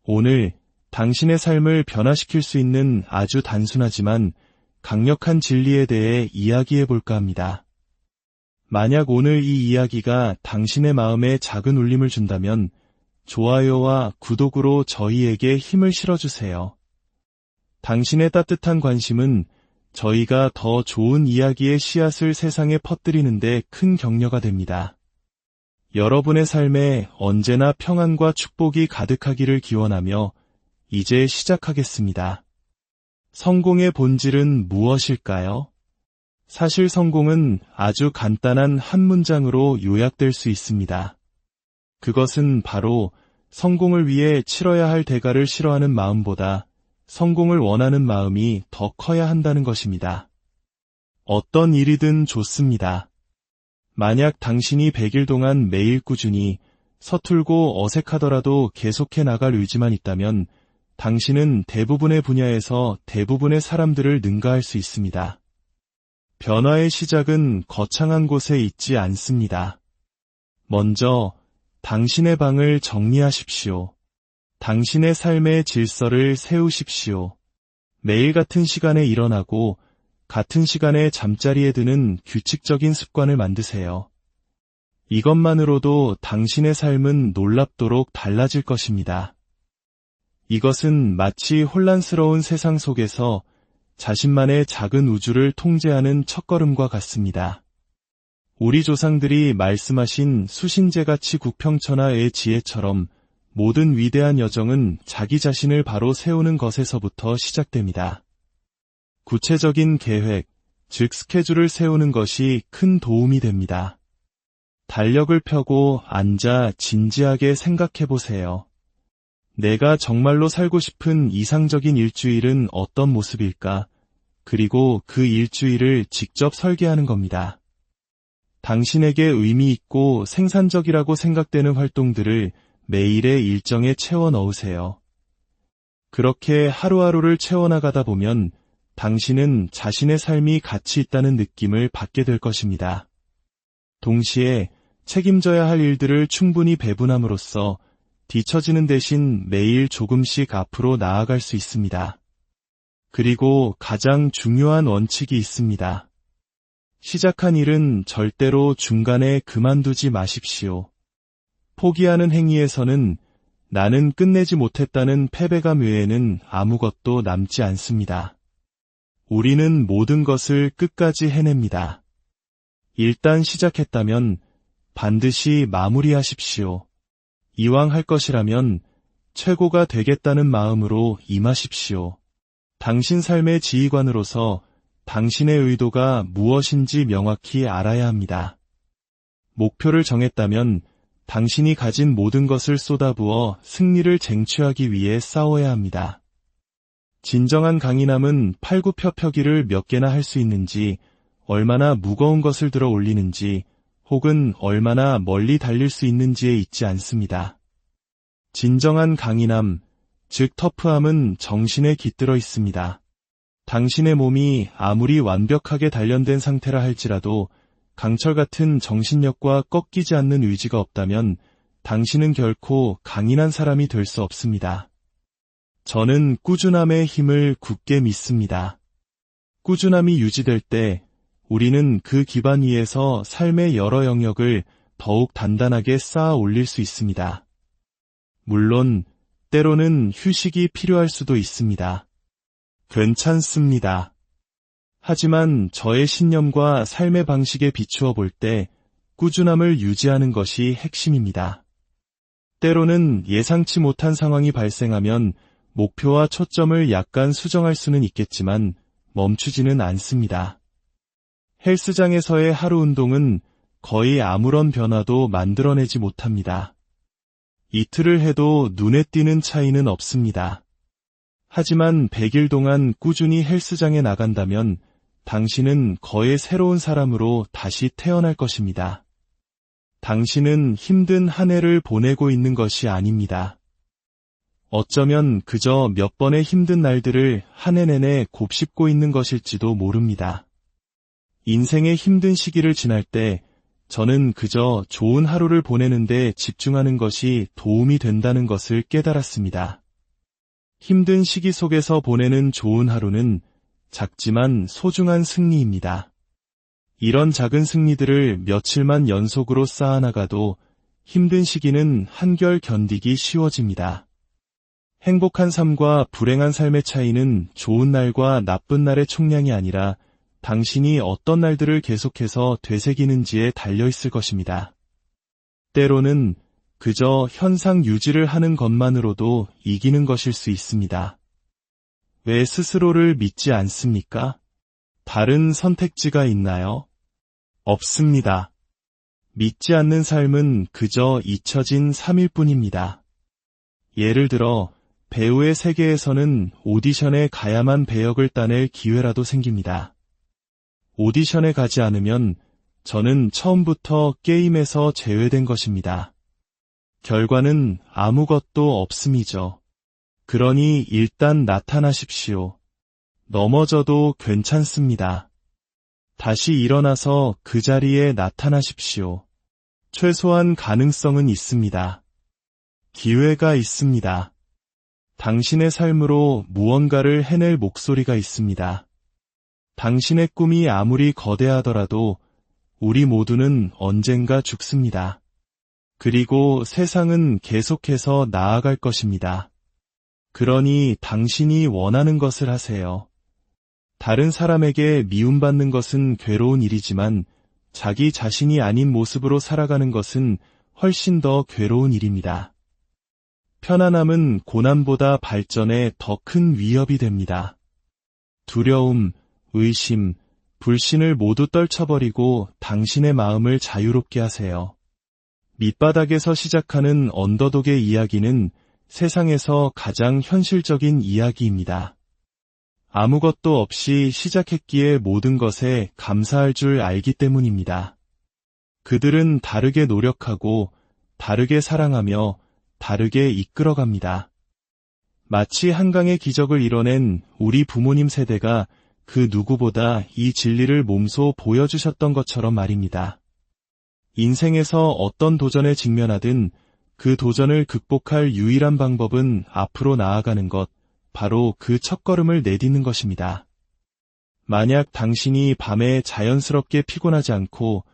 오늘 당신의 삶을 변화시킬 수 있는 아주 단순하지만 강력한 진리에 대해 이야기해 볼까 합니다. 만약 오늘 이 이야기가 당신의 마음에 작은 울림을 준다면 좋아요와 구독으로 저희에게 힘을 실어주세요. 당신의 따뜻한 관심은 저희가 더 좋은 이야기의 씨앗을 세상에 퍼뜨리는 데 큰 격려가 됩니다. 여러분의 삶에 언제나 평안과 축복이 가득하기를 기원하며 이제 시작하겠습니다. 성공의 본질은 무엇일까요? 사실 성공은 아주 간단한 한 문장으로 요약될 수 있습니다. 그것은 바로 성공을 위해 치러야 할 대가를 싫어하는 마음보다 성공을 원하는 마음이 더 커야 한다는 것입니다. 어떤 일이든 좋습니다. 만약 당신이 100일 동안 매일 꾸준히 서툴고 어색하더라도 계속해 나갈 의지만 있다면 당신은 대부분의 분야에서 대부분의 사람들을 능가할 수 있습니다. 변화의 시작은 거창한 곳에 있지 않습니다. 먼저 당신의 방을 정리하십시오. 당신의 삶의 질서를 세우십시오. 매일 같은 시간에 일어나고 같은 시간에 잠자리에 드는 규칙적인 습관을 만드세요. 이것만으로도 당신의 삶은 놀랍도록 달라질 것입니다. 이것은 마치 혼란스러운 세상 속에서 자신만의 작은 우주를 통제하는 첫걸음과 같습니다. 우리 조상들이 말씀하신 수신제가치 국평천하의 지혜처럼 모든 위대한 여정은 자기 자신을 바로 세우는 것에서부터 시작됩니다. 구체적인 계획, 즉 스케줄을 세우는 것이 큰 도움이 됩니다. 달력을 펴고 앉아 진지하게 생각해 보세요. 내가 정말로 살고 싶은 이상적인 일주일은 어떤 모습일까? 그리고 그 일주일을 직접 설계하는 겁니다. 당신에게 의미 있고 생산적이라고 생각되는 활동들을 매일의 일정에 채워 넣으세요. 그렇게 하루하루를 채워나가다 보면 당신은 자신의 삶이 가치 있다는 느낌을 받게 될 것입니다. 동시에 책임져야 할 일들을 충분히 배분함으로써 뒤처지는 대신 매일 조금씩 앞으로 나아갈 수 있습니다. 그리고 가장 중요한 원칙이 있습니다. 시작한 일은 절대로 중간에 그만두지 마십시오. 포기하는 행위에서는 나는 끝내지 못했다는 패배감 외에는 아무것도 남지 않습니다. 우리는 모든 것을 끝까지 해냅니다. 일단 시작했다면 반드시 마무리하십시오. 이왕 할 것이라면 최고가 되겠다는 마음으로 임하십시오. 당신 삶의 지휘관으로서 당신의 의도가 무엇인지 명확히 알아야 합니다. 목표를 정했다면 당신이 가진 모든 것을 쏟아부어 승리를 쟁취하기 위해 싸워야 합니다. 진정한 강인함은 팔굽혀펴기를 몇 개나 할 수 있는지, 얼마나 무거운 것을 들어 올리는지, 혹은 얼마나 멀리 달릴 수 있는지에 있지 않습니다. 진정한 강인함, 즉 터프함은 정신에 깃들어 있습니다. 당신의 몸이 아무리 완벽하게 단련된 상태라 할지라도 강철 같은 정신력과 꺾이지 않는 의지가 없다면 당신은 결코 강인한 사람이 될 수 없습니다. 저는 꾸준함의 힘을 굳게 믿습니다. 꾸준함이 유지될 때 우리는 그 기반 위에서 삶의 여러 영역을 더욱 단단하게 쌓아 올릴 수 있습니다. 물론 때로는 휴식이 필요할 수도 있습니다. 괜찮습니다. 하지만 저의 신념과 삶의 방식에 비추어 볼 때 꾸준함을 유지하는 것이 핵심입니다. 때로는 예상치 못한 상황이 발생하면 목표와 초점을 약간 수정할 수는 있겠지만 멈추지는 않습니다. 헬스장에서의 하루 운동은 거의 아무런 변화도 만들어내지 못합니다. 이틀을 해도 눈에 띄는 차이는 없습니다. 하지만 100일 동안 꾸준히 헬스장에 나간다면 당신은 거의 새로운 사람으로 다시 태어날 것입니다. 당신은 힘든 한 해를 보내고 있는 것이 아닙니다. 어쩌면 그저 몇 번의 힘든 날들을 한 해 내내 곱씹고 있는 것일지도 모릅니다. 인생의 힘든 시기를 지날 때 저는 그저 좋은 하루를 보내는데 집중하는 것이 도움이 된다는 것을 깨달았습니다. 힘든 시기 속에서 보내는 좋은 하루는 작지만 소중한 승리입니다. 이런 작은 승리들을 며칠만 연속으로 쌓아나가도 힘든 시기는 한결 견디기 쉬워집니다. 행복한 삶과 불행한 삶의 차이는 좋은 날과 나쁜 날의 총량이 아니라 당신이 어떤 날들을 계속해서 되새기는지에 달려있을 것입니다. 때로는 그저 현상 유지를 하는 것만으로도 이기는 것일 수 있습니다. 왜 스스로를 믿지 않습니까? 다른 선택지가 있나요? 없습니다. 믿지 않는 삶은 그저 잊혀진 삶일 뿐입니다. 예를 들어 배우의 세계에서는 오디션에 가야만 배역을 따낼 기회라도 생깁니다. 오디션에 가지 않으면 저는 처음부터 게임에서 제외된 것입니다. 결과는 아무것도 없음이죠. 그러니 일단 나타나십시오. 넘어져도 괜찮습니다. 다시 일어나서 그 자리에 나타나십시오. 최소한 가능성은 있습니다. 기회가 있습니다. 당신의 삶으로 무언가를 해낼 목소리가 있습니다. 당신의 꿈이 아무리 거대하더라도 우리 모두는 언젠가 죽습니다. 그리고 세상은 계속해서 나아갈 것입니다. 그러니 당신이 원하는 것을 하세요. 다른 사람에게 미움받는 것은 괴로운 일이지만 자기 자신이 아닌 모습으로 살아가는 것은 훨씬 더 괴로운 일입니다. 편안함은 고난보다 발전에 더 큰 위협이 됩니다. 두려움, 의심, 불신을 모두 떨쳐버리고 당신의 마음을 자유롭게 하세요. 밑바닥에서 시작하는 언더독의 이야기는 세상에서 가장 현실적인 이야기입니다. 아무것도 없이 시작했기에 모든 것에 감사할 줄 알기 때문입니다. 그들은 다르게 노력하고 다르게 사랑하며 다르게 이끌어갑니다. 마치 한강의 기적을 이뤄낸 우리 부모님 세대가 그 누구보다 이 진리를 몸소 보여주셨던 것처럼 말입니다. 인생에서 어떤 도전에 직면하든 그 도전을 극복할 유일한 방법은 앞으로 나아가는 것, 바로 그 첫걸음을 내딛는 것입니다. 만약 당신이 밤에 자연스럽게 피곤하지 않고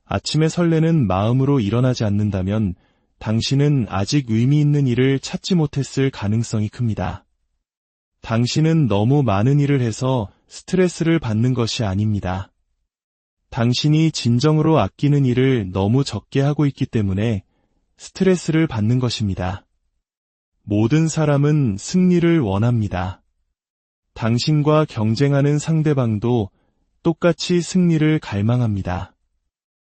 아침에 설레는 마음으로 일어나지 않는다면 당신은 아직 의미 있는 일을 찾지 못했을 가능성이 큽니다. 당신은 너무 많은 일을 해서 스트레스를 받는 것이 아닙니다. 당신이 진정으로 아끼는 일을 너무 적게 하고 있기 때문에 스트레스를 받는 것입니다. 모든 사람은 승리를 원합니다. 당신과 경쟁하는 상대방도 똑같이 승리를 갈망합니다.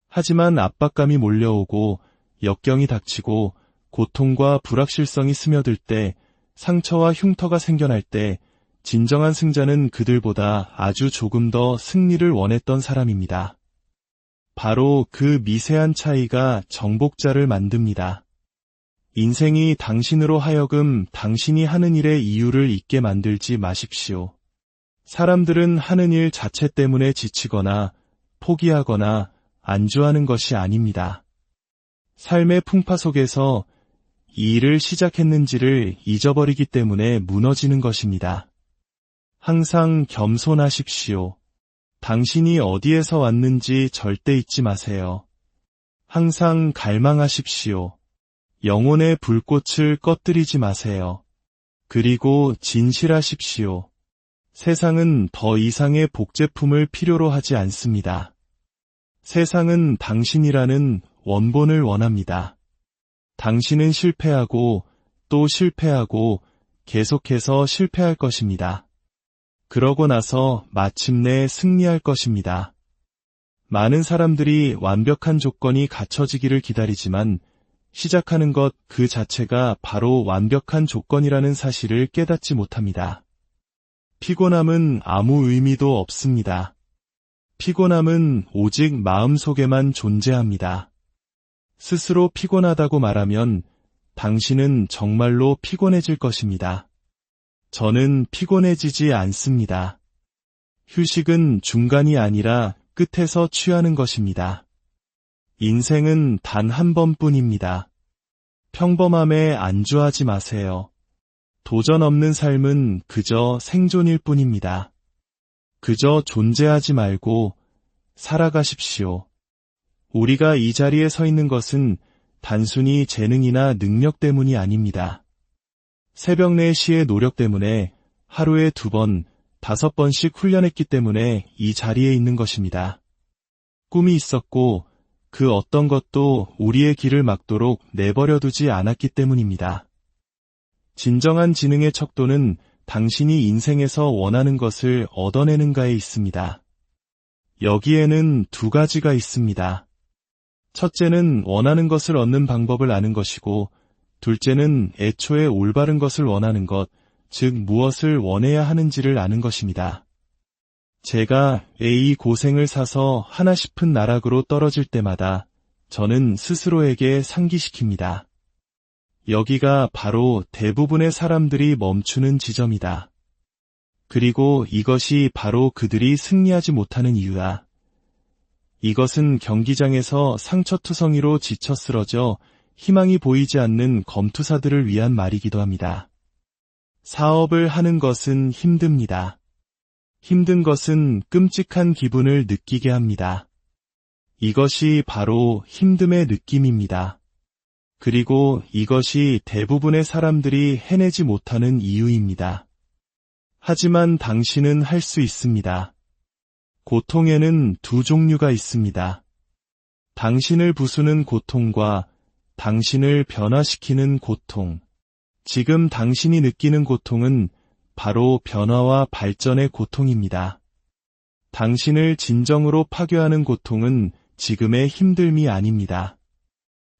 하지만 압박감이 몰려오고 역경이 닥치고 고통과 불확실성이 스며들 때, 상처와 흉터가 생겨날 때 진정한 승자는 그들보다 아주 조금 더 승리를 원했던 사람입니다. 바로 그 미세한 차이가 정복자를 만듭니다. 인생이 당신으로 하여금 당신이 하는 일의 이유를 잊게 만들지 마십시오. 사람들은 하는 일 자체 때문에 지치거나 포기하거나 안주하는 것이 아닙니다. 삶의 풍파 속에서 이 일을 시작했는지를 잊어버리기 때문에 무너지는 것입니다. 항상 겸손하십시오. 당신이 어디에서 왔는지 절대 잊지 마세요. 항상 갈망하십시오. 영혼의 불꽃을 꺼뜨리지 마세요. 그리고 진실하십시오. 세상은 더 이상의 복제품을 필요로 하지 않습니다. 세상은 당신이라는 원본을 원합니다. 당신은 실패하고 또 실패하고 계속해서 실패할 것입니다. 그러고 나서 마침내 승리할 것입니다. 많은 사람들이 완벽한 조건이 갖춰지기를 기다리지만 시작하는 것 그 자체가 바로 완벽한 조건이라는 사실을 깨닫지 못합니다. 피곤함은 아무 의미도 없습니다. 피곤함은 오직 마음속에만 존재합니다. 스스로 피곤하다고 말하면 당신은 정말로 피곤해질 것입니다. 저는 피곤해지지 않습니다. 휴식은 중간이 아니라 끝에서 취하는 것입니다. 인생은 단 한 번뿐입니다. 평범함에 안주하지 마세요. 도전 없는 삶은 그저 생존일 뿐입니다. 그저 존재하지 말고 살아가십시오. 우리가 이 자리에 서 있는 것은 단순히 재능이나 능력 때문이 아닙니다. 새벽 4시의 노력 때문에 하루에 2번, 5번씩 훈련했기 때문에 이 자리에 있는 것입니다. 꿈이 있었고 그 어떤 것도 우리의 길을 막도록 내버려두지 않았기 때문입니다. 진정한 지능의 척도는 당신이 인생에서 원하는 것을 얻어내는가에 있습니다. 여기에는 2가지가 있습니다. 첫째는 원하는 것을 얻는 방법을 아는 것이고, 둘째는 애초에 올바른 것을 원하는 것, 즉 무엇을 원해야 하는지를 아는 것입니다. 제가 이 고생을 사서 하나 싶은 나락으로 떨어질 때마다 저는 스스로에게 상기시킵니다. 여기가 바로 대부분의 사람들이 멈추는 지점이다. 그리고 이것이 바로 그들이 승리하지 못하는 이유다. 이것은 경기장에서 상처투성이로 지쳐 쓰러져 희망이 보이지 않는 검투사들을 위한 말이기도 합니다. 사업을 하는 것은 힘듭니다. 힘든 것은 끔찍한 기분을 느끼게 합니다. 이것이 바로 힘듦의 느낌입니다. 그리고 이것이 대부분의 사람들이 해내지 못하는 이유입니다. 하지만 당신은 할 수 있습니다. 고통에는 2 종류가 있습니다. 당신을 부수는 고통과 당신을 변화시키는 고통. 지금 당신이 느끼는 고통은 바로 변화와 발전의 고통입니다. 당신을 진정으로 파괴하는 고통은 지금의 힘듦이 아닙니다.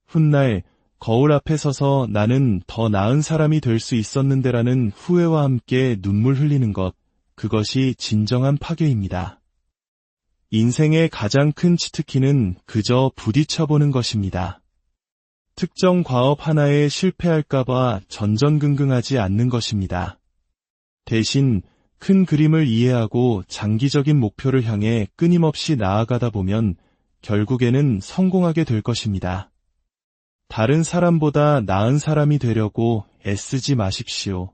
훗날 거울 앞에 서서 나는 더 나은 사람이 될 수 있었는데라는 후회와 함께 눈물 흘리는 것, 그것이 진정한 파괴입니다. 인생의 가장 큰 치트키는 그저 부딪혀보는 것입니다. 특정 과업 하나에 실패할까봐 전전긍긍하지 않는 것입니다. 대신 큰 그림을 이해하고 장기적인 목표를 향해 끊임없이 나아가다 보면 결국에는 성공하게 될 것입니다. 다른 사람보다 나은 사람이 되려고 애쓰지 마십시오.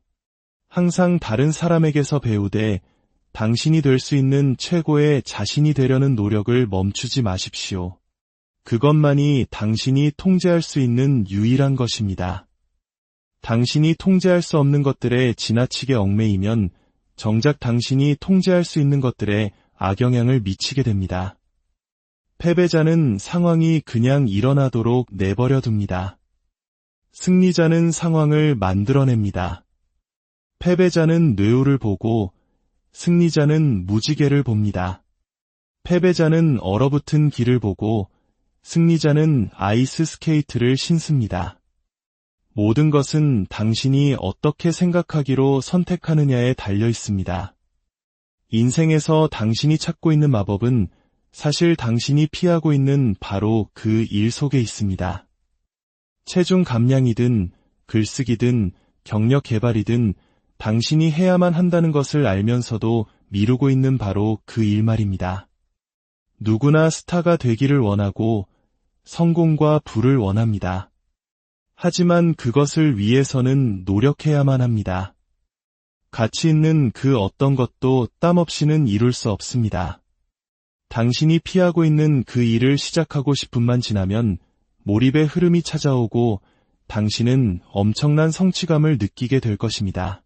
항상 다른 사람에게서 배우되 당신이 될 수 있는 최고의 자신이 되려는 노력을 멈추지 마십시오. 그것만이 당신이 통제할 수 있는 유일한 것입니다. 당신이 통제할 수 없는 것들에 지나치게 얽매이면 정작 당신이 통제할 수 있는 것들에 악영향을 미치게 됩니다. 패배자는 상황이 그냥 일어나도록 내버려 둡니다. 승리자는 상황을 만들어냅니다. 패배자는 뇌우를 보고 승리자는 무지개를 봅니다. 패배자는 얼어붙은 길을 보고 승리자는 아이스 스케이트를 신습니다. 모든 것은 당신이 어떻게 생각하기로 선택하느냐에 달려 있습니다. 인생에서 당신이 찾고 있는 마법은 사실 당신이 피하고 있는 바로 그 일 속에 있습니다. 체중 감량이든 글쓰기든 경력 개발이든 당신이 해야만 한다는 것을 알면서도 미루고 있는 바로 그 일 말입니다. 누구나 스타가 되기를 원하고 성공과 부를 원합니다. 하지만 그것을 위해서는 노력해야만 합니다. 가치 있는 그 어떤 것도 땀 없이는 이룰 수 없습니다. 당신이 피하고 있는 그 일을 시작하고 싶음만 지나면 몰입의 흐름이 찾아오고 당신은 엄청난 성취감을 느끼게 될 것입니다.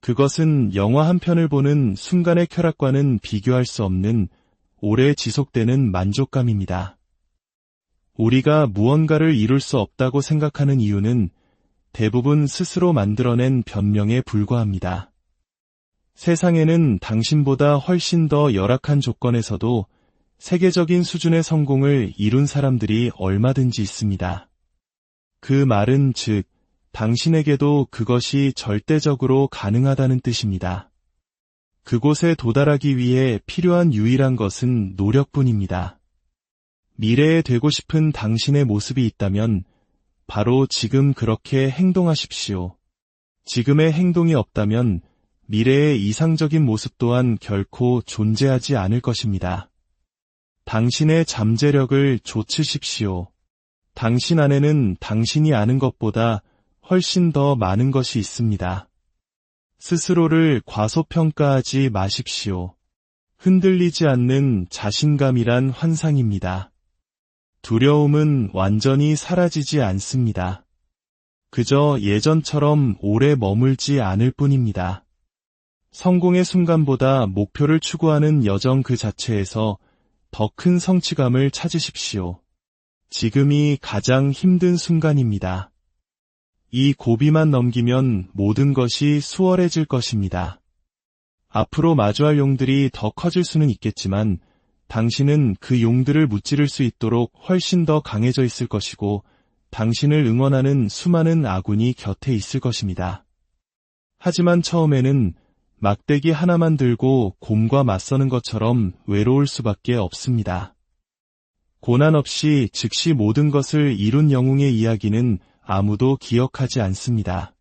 그것은 영화 한 편을 보는 순간의 쾌락과는 비교할 수 없는 오래 지속되는 만족감입니다. 우리가 무언가를 이룰 수 없다고 생각하는 이유는 대부분 스스로 만들어낸 변명에 불과합니다. 세상에는 당신보다 훨씬 더 열악한 조건에서도 세계적인 수준의 성공을 이룬 사람들이 얼마든지 있습니다. 그 말은 즉, 당신에게도 그것이 절대적으로 가능하다는 뜻입니다. 그곳에 도달하기 위해 필요한 유일한 것은 노력뿐입니다. 미래에 되고 싶은 당신의 모습이 있다면 바로 지금 그렇게 행동하십시오. 지금의 행동이 없다면 미래의 이상적인 모습 또한 결코 존재하지 않을 것입니다. 당신의 잠재력을 좇으십시오. 당신 안에는 당신이 아는 것보다 훨씬 더 많은 것이 있습니다. 스스로를 과소평가하지 마십시오. 흔들리지 않는 자신감이란 환상입니다. 두려움은 완전히 사라지지 않습니다. 그저 예전처럼 오래 머물지 않을 뿐입니다. 성공의 순간보다 목표를 추구하는 여정 그 자체에서 더 큰 성취감을 찾으십시오. 지금이 가장 힘든 순간입니다. 이 고비만 넘기면 모든 것이 수월해질 것입니다. 앞으로 마주할 용들이 더 커질 수는 있겠지만 당신은 그 용들을 무찌를 수 있도록 훨씬 더 강해져 있을 것이고 당신을 응원하는 수많은 아군이 곁에 있을 것입니다. 하지만 처음에는 막대기 하나만 들고 곰과 맞서는 것처럼 외로울 수밖에 없습니다. 고난 없이 즉시 모든 것을 이룬 영웅의 이야기는 아무도 기억하지 않습니다.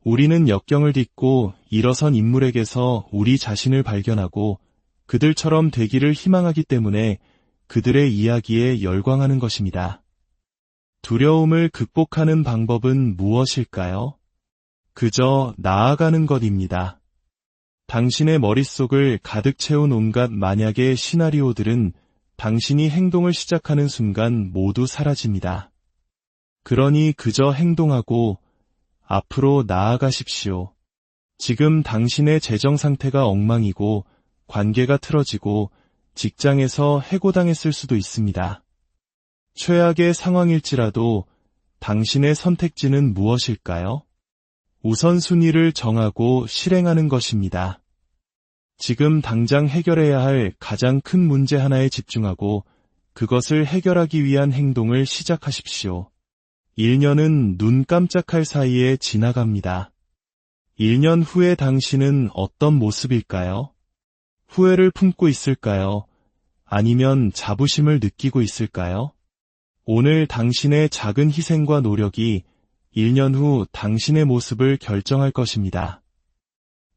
우리는 역경을 딛고 일어선 인물에게서 우리 자신을 발견하고 그들처럼 되기를 희망하기 때문에 그들의 이야기에 열광하는 것입니다. 두려움을 극복하는 방법은 무엇일까요? 그저 나아가는 것입니다. 당신의 머릿속을 가득 채운 온갖 만약의 시나리오들은 당신이 행동을 시작하는 순간 모두 사라집니다. 그러니 그저 행동하고 앞으로 나아가십시오. 지금 당신의 재정 상태가 엉망이고 관계가 틀어지고 직장에서 해고당했을 수도 있습니다. 최악의 상황일지라도 당신의 선택지는 무엇일까요? 우선순위를 정하고 실행하는 것입니다. 지금 당장 해결해야 할 가장 큰 문제 하나에 집중하고 그것을 해결하기 위한 행동을 시작하십시오. 1년은 눈 깜짝할 사이에 지나갑니다. 1년 후에 당신은 어떤 모습일까요? 후회를 품고 있을까요? 아니면 자부심을 느끼고 있을까요? 오늘 당신의 작은 희생과 노력이 1년 후 당신의 모습을 결정할 것입니다.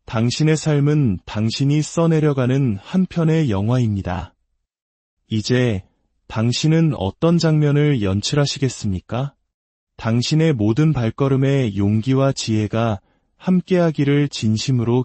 당신의 삶은 당신이 써내려가는 한 편의 영화입니다. 이제 당신은 어떤 장면을 연출하시겠습니까? 당신의 모든 발걸음에 용기와 지혜가 함께하기를 진심으로